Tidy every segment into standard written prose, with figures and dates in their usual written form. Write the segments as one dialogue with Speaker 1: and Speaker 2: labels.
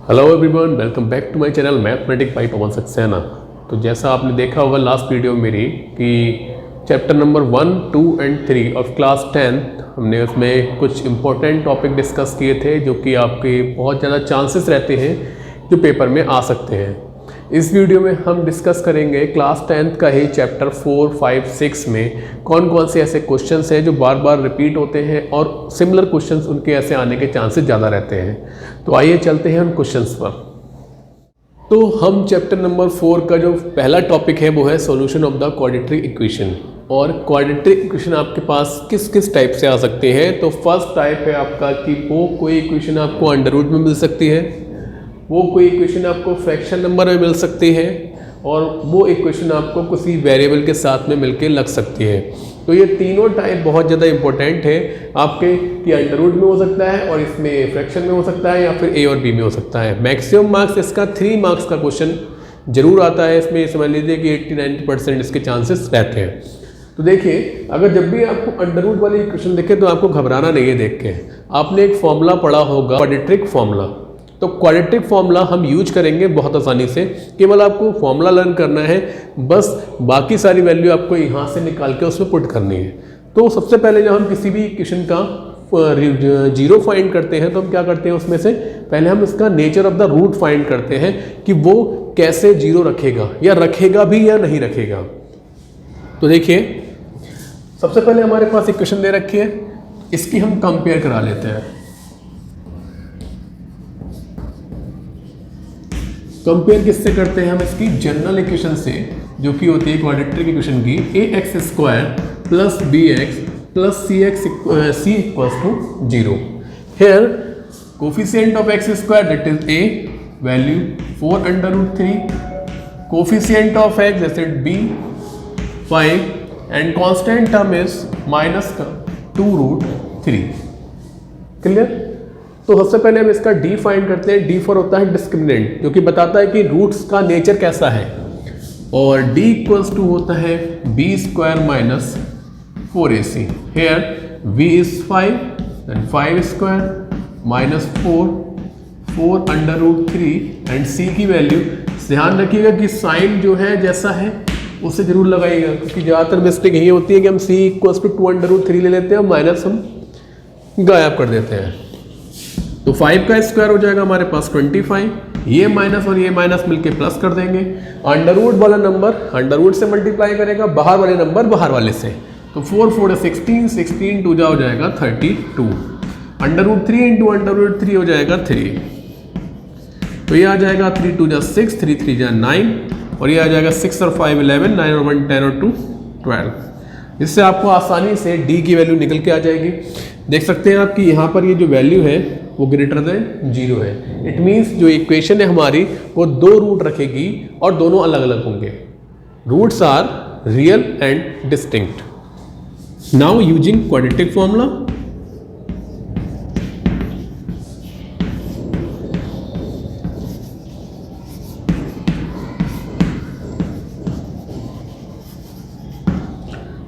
Speaker 1: Hello everyone, welcome back to my channel mathematics by Pawan Saxena. तो जैसा आपने देखा होगा लास्ट वीडियो मेरी कि chapter number 1, 2 and 3 of class 10 हमने उसमें कुछ इम्पोर्टेंट टॉपिक डिस्कस किए थे जो कि आपके बहुत ज़्यादा चांसेस रहते हैं जो पेपर में आ सकते हैं। इस वीडियो में हम डिस्कस करेंगे क्लास 10 का ही चैप्टर 4, 5, 6 में कौन कौन से ऐसे क्वेश्चंस हैं जो बार बार रिपीट होते हैं और सिमिलर क्वेश्चंस उनके ऐसे आने के चांसेस ज़्यादा रहते हैं। तो आइए चलते हैं उन क्वेश्चंस पर। तो हम चैप्टर नंबर 4 का जो पहला टॉपिक है वो है solution of the quadratic equation. और क्वाड्रेटिक इक्वेशन आपके पास किस किस टाइप से आ सकते हैं। तो फर्स्ट टाइप है आपका कि वो कोई इक्वेशन आपको अंडर रूट में मिल सकती है, वो कोई इक्वेशन आपको फ्रैक्शन नंबर में मिल सकती है, और वो इक्वेशन आपको किसी वेरिएबल के साथ में मिलके लग सकती है। तो ये तीनों टाइप बहुत ज़्यादा इंपॉर्टेंट है आपके कि अंडर रूट में हो सकता है और इसमें फ्रैक्शन में हो सकता है या फिर ए और बी में हो सकता है। मैक्सिमम मार्क्स इसका 3 मार्क्स का क्वेश्चन जरूर आता है। इसमें समझ लीजिए कि 80-90% इसके चांसेस रहते हैं। तो देखिए, अगर जब भी आपको अंडर रूट वाली इक्वेशन देखे तो आपको घबराना नहीं है। देख के आपने एक फॉर्मूला पढ़ा होगा क्वाड्रेटिक फॉर्मूला। तो क्वाड्रेटिक फॉर्मूला हम यूज करेंगे बहुत आसानी से। केवल आपको फॉर्मूला लर्न करना है, बस बाकी सारी वैल्यू आपको यहाँ से निकाल के उसमें पुट करनी है। तो सबसे पहले जब हम किसी भी इक्वेशन का जीरो फाइंड करते हैं तो हम क्या करते हैं, उसमें से पहले हम इसका nature of the root find करते हैं कि वो कैसे जीरो रखेगा या रखेगा भी या नहीं रखेगा। तो देखिए, सबसे पहले हमारे पास इक्वेशन दे रखी है, इसकी हम कंपेयर करा लेते हैं। कंपेयर किससे करते हैं हम, इसकी जनरल इक्वेशन से जो कि होती है क्वाड्रेटिक इक्वेशन की ax² plus bx plus c equals to 0। Here coefficient of x² that is a, value 4√3, coefficient of x that is b 5 and constant term is -2√3। Clear. तो सबसे पहले हम इसका डी फाइंड करते हैं। डी फॉर होता है डिस्क्रिमिनेंट, जो कि बताता है कि रूट्स का नेचर कैसा है। और डी इक्वल्स टू होता है b² minus 4ac। Here v is 5 and 5² minus 4√3 and c की वैल्यू ध्यान रखिएगा कि साइन जो है जैसा है उसे जरूर लगाइएगा, क्योंकि ज़्यादातर मिस्टेक यही होती है कि हम c इक्वल्स टू 2√3 ले लेते हैं और माइनस हम गायब कर देते हैं। तो 5 का स्क्वायर हो जाएगा हमारे पास 25, ये माइनस और ये माइनस मिलके प्लस कर देंगे। अंडर रूट वाला नंबर अंडर रूट से मल्टीप्लाई करेगा, बाहर वाले नंबर बाहर वाले से। तो 4 4 16, 16 2 जा हो जाएगा 32। √3 इंटू √3 हो जाएगा 3। तो ये आ जाएगा 3 2 जा 6, 3 3 जा 9, और ये आ जाएगा 6 और 5 11, 9 और 1 10 और 2 12। इससे आपको आसानी से डी की वैल्यू निकल के आ जाएगी। देख सकते हैं आप कि यहाँ पर ये जो वैल्यू है वो ग्रेटर देन 0 है। इट मीन्स जो इक्वेशन है हमारी वो 2 रूट रखेगी और दोनों अलग अलग होंगे। Roots are real and distinct. Now using quadratic formula,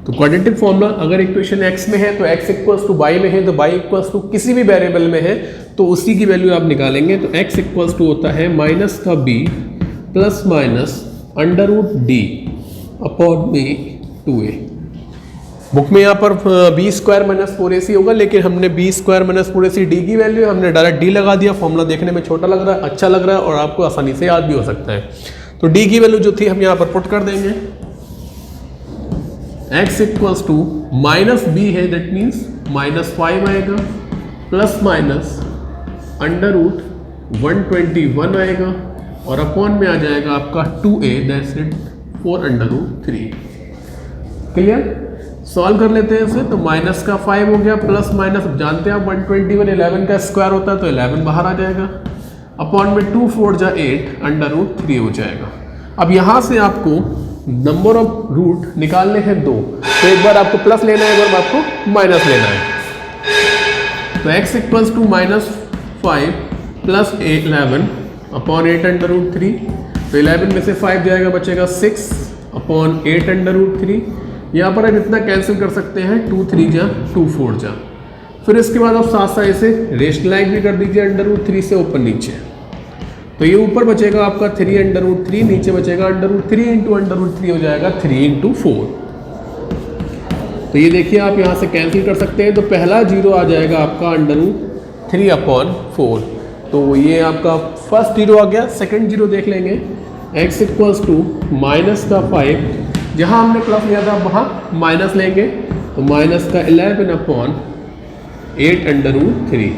Speaker 1: तो क्वाड्रेटिक फॉर्मूला अगर इक्वेशन x में है तो x इक्वल्स टू y में है तो y इक्वल्स टू किसी भी वेरिएबल में है तो उसी की वैल्यू आप निकालेंगे। तो x इक्वल्स टू होता है माइनस का b plus minus √d upon में 2a। बुक में यहाँ पर b² माइनस 4ac होगा, लेकिन हमने b² माइनस 4ac d की वैल्यू हमने डायरेक्ट d लगा दिया। फॉर्मूला देखने में छोटा लग रहा है, अच्छा लग रहा है और आपको आसानी से याद भी हो सकता है। तो d की वैल्यू जो थी हम यहाँ पर पुट कर देंगे। x equals to minus b है, दैट मीन्स -5 आएगा, प्लस माइनस √121 आएगा, और अपॉन में आ जाएगा आपका 2a that's it 4√3। Clear. Solve कर लेते हैं इसे। तो माइनस का 5 हो गया, प्लस माइनस अब जानते हैं आप 121 11 का स्क्वायर होता है तो 11 बाहर आ जाएगा, अपॉन में 2 4 जा 8 √3 हो जाएगा। अब यहाँ से आपको नंबर ऑफ रूट निकालने हैं 2, तो एक बार आपको प्लस लेना है, एक बार आपको माइनस लेना है। तो x equals to -5 plus 11 upon 8 √3। तो 11 में से 5 जाएगा, बचेगा 6 अपॉन 8 √3। यहाँ पर आप इतना कैंसिल कर सकते हैं, 2 3 जा 2 4 जा। फिर इसके बाद आप साथ साथ इसे रेशनलाइज भी कर दीजिए √3 से ऊपर नीचे। तो ये ऊपर बचेगा आपका 3√3, नीचे बचेगा √3 इंटू √3 हो जाएगा 3 इंटू 4। तो ये देखिए आप यहाँ से कैंसिल कर सकते हैं। तो पहला जीरो आ जाएगा आपका √3/4। तो ये आपका फर्स्ट जीरो आ गया। सेकंड जीरो देख लेंगे, x इक्वल्स टू -5, जहाँ हमने प्लस लिया था वहाँ माइनस लेंगे, तो -11/8 √3।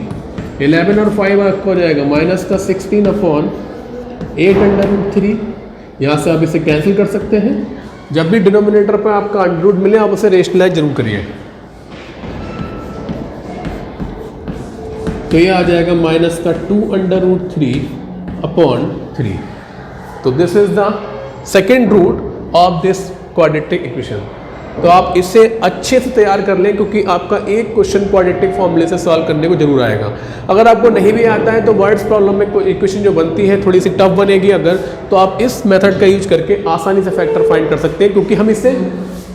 Speaker 1: 11 और 5 आपका हो जाएगा -16/8 √3। यहाँ से आप इसे कैंसिल कर सकते हैं। जब भी डिनोमिनेटर पर आपका अंडर रूट मिले आप उसे रेशनलाइज जरूर करिए। तो ये आ जाएगा -2√3/3। तो this is the second root of this quadratic equation. तो आप इसे अच्छे से तैयार कर लें, क्योंकि आपका एक क्वेश्चन क्वाड्रेटिक फॉर्मूले से सॉल्व करने को जरूर आएगा। अगर आपको नहीं भी आता है तो वर्ड्स प्रॉब्लम में कोई इक्वेशन जो बनती है थोड़ी सी टफ बनेगी अगर, तो आप इस मेथड का यूज करके आसानी से फैक्टर फाइंड कर सकते हैं, क्योंकि हम इसे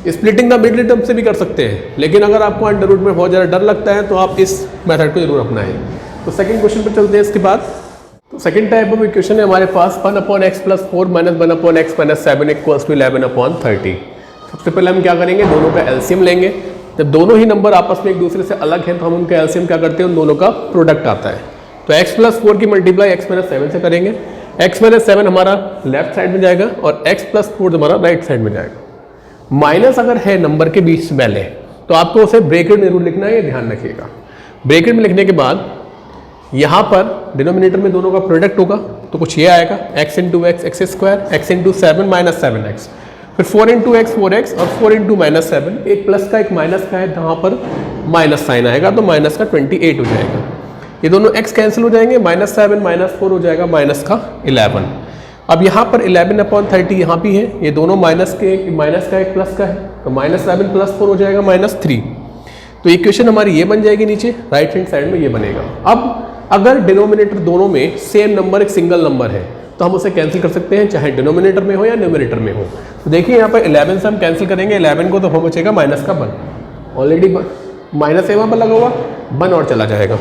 Speaker 1: स्प्लिटिंग द मिडिल टर्म से भी कर सकते हैं। लेकिन अगर आपको अंडर रूट में बहुत ज़्यादा डर लगता है तो आप इस मेथड को जरूर अपनाएं। तो सेकंड क्वेश्चन पर चलते हैं। इसके बाद तो सेकंड टाइप ऑफ इक्वेशन है हमारे पास 1/x+4 - 1/x - 7 = 11/30। सबसे पहले हम क्या करेंगे, दोनों का एलसीएम लेंगे। जब दोनों ही नंबर आपस में एक दूसरे से अलग हैं तो हम उनका एलसीएम क्या करते हैं, उन दोनों का प्रोडक्ट आता है। तो x+4 की मल्टीप्लाई x - 7 से करेंगे। x - 7 हमारा लेफ्ट साइड में जाएगा और x+4 हमारा राइट साइड में जाएगा। माइनस अगर है नंबर के बीच पहले तो आपको उसे ब्रैकेट में जरूर लिखना है, ये ध्यान रखिएगा। ब्रैकेट में लिखने के बाद यहाँ पर डिनोमिनेटर में दोनों का प्रोडक्ट होगा, तो कुछ ये आएगा x × x x², x × 7 - 7x, फिर 4 × x 4x और 4 × -7, एक प्लस का एक माइनस का है, जहाँ पर माइनस साइन आएगा तो माइनस का 28 हो जाएगा। ये दोनों x कैंसिल हो जाएंगे, -7 -4 हो जाएगा माइनस का 11। अब यहाँ पर 11/30 यहाँ भी है, ये दोनों माइनस का एक प्लस का है, तो -7 + 4 हो जाएगा -3। तो इक्वेशन हमारी ये बन जाएगी नीचे, राइट हैंड साइड में ये बनेगा। अब अगर डिनोमिनेटर दोनों में सेम नंबर एक सिंगल नंबर है तो हम उसे कैंसिल कर सकते हैं, चाहे डिनोमिनेटर में हो या न्यूमरेटर में हो। तो देखिए यहाँ पर 11 से हम कैंसिल करेंगे 11 को, तो हम बचेगा माइनस का 1। ऑलरेडी माइनस है वहाँ पर लगा हुआ, 1 और चला जाएगा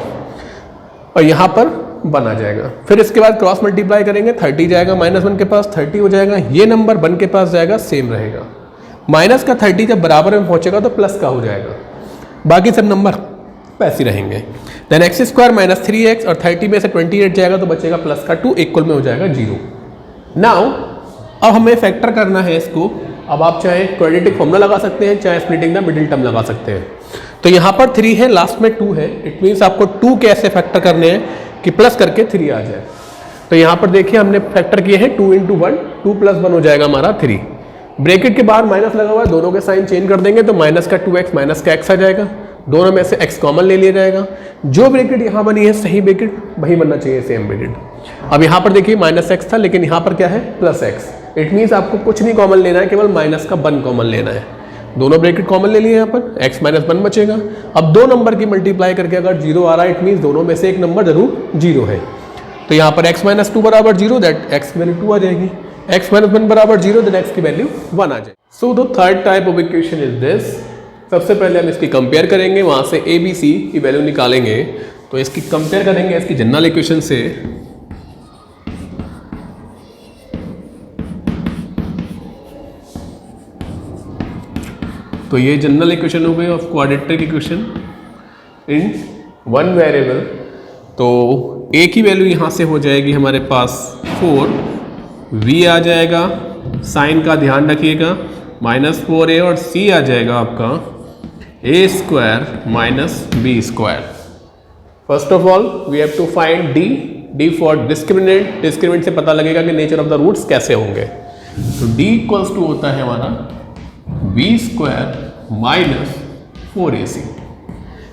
Speaker 1: और यहाँ पर 1 आ जाएगा। फिर इसके बाद क्रॉस मल्टीप्लाई करेंगे, 30 जाएगा -1 के पास, 30 हो जाएगा। ये नंबर 1 के पास जाएगा, सेम रहेगा। माइनस का 30 जब बराबर में पहुँचेगा तो प्लस का हो जाएगा, बाकी सब नंबर वैसे रहेंगे। देन x² - 3x और 30 में से 28 जाएगा तो बचेगा प्लस का 2, इक्वल में हो जाएगा 0। नाउ अब हमें फैक्टर करना है इसको। अब आप चाहे क्वाड्रेटिक फॉर्मूला लगा सकते हैं, चाहे स्प्लिटिंग द मिडिल टर्म लगा सकते हैं। तो यहाँ पर 3 है, लास्ट में 2 है, इट मीन्स आपको 2 कैसे फैक्टर करने हैं कि प्लस करके 3 आ जाए। तो यहाँ पर देखिए हमने फैक्टर किए हैं 2 × 1, 2 + 1 हो जाएगा हमारा 3। ब्रैकेट के बाहर माइनस लगा हुआ है, दोनों के साइन चेंज कर देंगे तो माइनस का 2x माइनस का x आ जाएगा। दोनों में से x कॉमन ले लिया जाएगा। जो ब्रैकेट यहाँ बनी है सही ब्रैकेट वही बनना चाहिए, सेम ब्रैकेट। अब यहाँ पर देखिए -x था, लेकिन यहाँ पर क्या है +x। इट मीन्स आपको कुछ नहीं कॉमन लेना है, केवल माइनस का 1 कॉमन लेना है। दोनों ब्रैकेट कॉमन ले लिए यहाँ पर, x - 1 बचेगा। अब दो नंबर की मल्टीप्लाई करके अगर 0 आ रहा है, इट मीन्स दोनों में से एक नंबर जरूर 0 है। तो यहाँ पर x - 2 = 0, दैट x की वैल्यू 2 आ जाएगी। x - 1 = 0, दैट x की वैल्यू 1 आ जाएगी। So the third type of equation is this. सबसे पहले हम इसकी कंपेयर करेंगे, वहाँ से a b c की वैल्यू निकालेंगे। तो इसकी कंपेयर करेंगे इसकी जनरल इक्वेशन से। तो ये जनरल इक्वेशन हो गई of quadratic equation in one variable. तो a की वैल्यू यहाँ से हो जाएगी हमारे पास 4, v आ जाएगा, साइन का ध्यान रखिएगा -4a, और c आ जाएगा आपका a² - b²। First of all we have to find d for discriminant. Discriminant से पता लगेगा कि नेचर ऑफ द रूट्स कैसे होंगे। तो d = होता है हमारा b² - 4ac।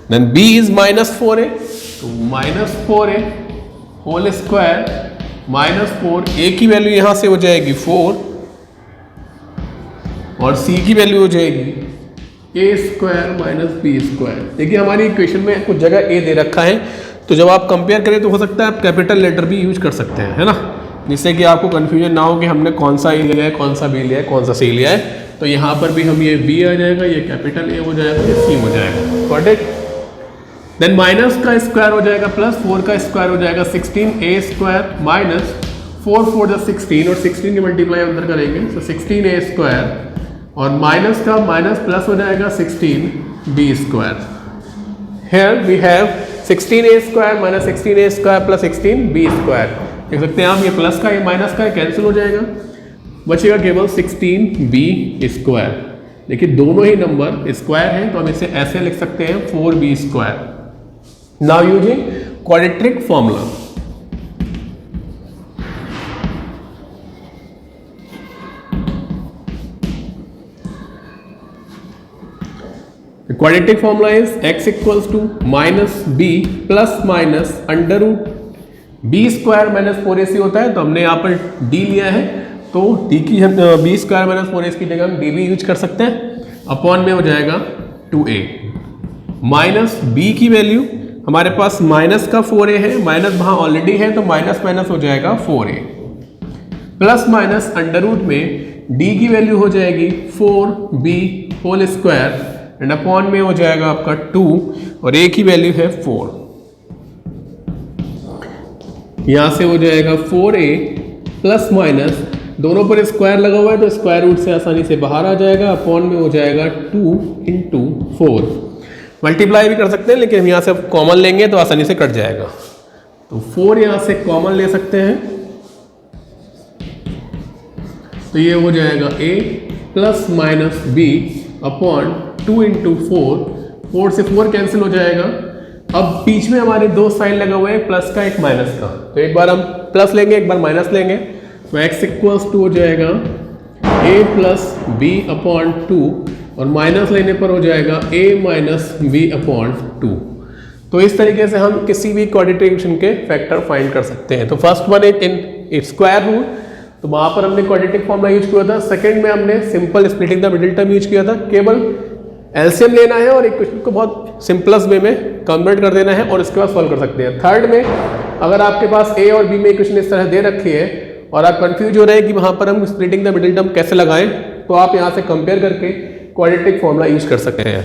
Speaker 1: Then b is -4a, तो -4a होल स्क्वायर -4, a की वैल्यू यहाँ से हो जाएगी 4 और c की वैल्यू हो जाएगी a² - b²। देखिए हमारी इक्वेशन में कुछ जगह a दे रखा है, तो जब आप कंपेयर करें तो हो सकता है आप कैपिटल लेटर भी यूज कर सकते हैं, है ना, जिससे कि आपको कंफ्यूजन ना हो कि हमने कौन सा a लिया है, कौन सा b लिया है, कौन सा c लिया है। तो यहाँ पर भी हम ये b आ जाएगा, ये कैपिटल A हो जाएगा, ये c हो जाएगा। Got it. देन माइनस का स्क्वायर हो जाएगा प्लस 4 का स्क्वायर हो जाएगा 16a² - 4 4 + 16 और 16 के मल्टीप्लाई अंदर करेंगे तो 16a² और माइनस का माइनस प्लस हो जाएगा 16b²। Here we have 16a² - 16a² + 16b²। देख सकते हैं आप, ये प्लस का ये माइनस का कैंसिल हो जाएगा, बचेगा केवल 16b²। देखिए दोनों ही नंबर स्क्वायर हैं तो हम इसे ऐसे लिख सकते हैं 4b²। Now using quadratic formula, the quadratic formula is x = -b ± (b² - 4ac) होता है, तो हमने यहाँ पर d लिया है तो d की हम b² - 4ac की जगह हम d भी यूज कर सकते हैं। अपॉन में हो जाएगा 2a माइनस b की वैल्यू हमारे पास माइनस का 4a है, माइनस वहाँ ऑलरेडी है तो माइनस माइनस हो जाएगा 4a plus minus under root में d की वैल्यू हो जाएगी 4b² एंड अपॉन में हो जाएगा आपका 2 और a की वैल्यू है 4। यहाँ से हो जाएगा 4a प्लस माइनस दोनों पर स्क्वायर लगा हुआ है तो स्क्वायर रूट से आसानी से बाहर आ जाएगा, अपॉन में हो जाएगा 2 × 4। मल्टीप्लाई भी कर सकते हैं लेकिन हम यहाँ से कॉमन लेंगे तो आसानी से कट जाएगा, तो 4 यहाँ से कॉमन ले सकते हैं तो ये हो जाएगा a plus minus b upon 2 × 4। 4 से 4 कैंसिल हो जाएगा। अब बीच में हमारे दो साइन लगा हुआ है, एक प्लस का एक माइनस का, तो एक बार हम प्लस लेंगे एक बार माइनस लेंगे तो x = हो जाएगा a + b अपॉन 2 और माइनस लेने पर हो जाएगा a - b अपॉन 2। तो इस तरीके से हम किसी भी क्वाड्रेटिक इक्वेशन के फैक्टर फाइंड कर सकते हैं। तो first one is in square root, तो वहाँ पर हमने क्वाड्रेटिक फॉर्मूला यूज किया था। सेकंड में हमने simple splitting the middle term use किया था, केवल एलसीएम लेना है और इक्वेशन को बहुत सिंपलेस्ट वे में कन्वर्ट कर देना है और इसके बाद सॉल्व कर सकते हैं। थर्ड में अगर आपके पास ए और बी में इक्वेशन इस तरह दे रखी है और आप कंफ्यूज हो रहे हैं कि वहाँ पर हम स्प्लिटिंग द मिडिल टर्म कैसे लगाएं, तो आप यहाँ से कंपेयर करके क्वाड्रेटिक फॉर्मूला यूज कर सकते हैं।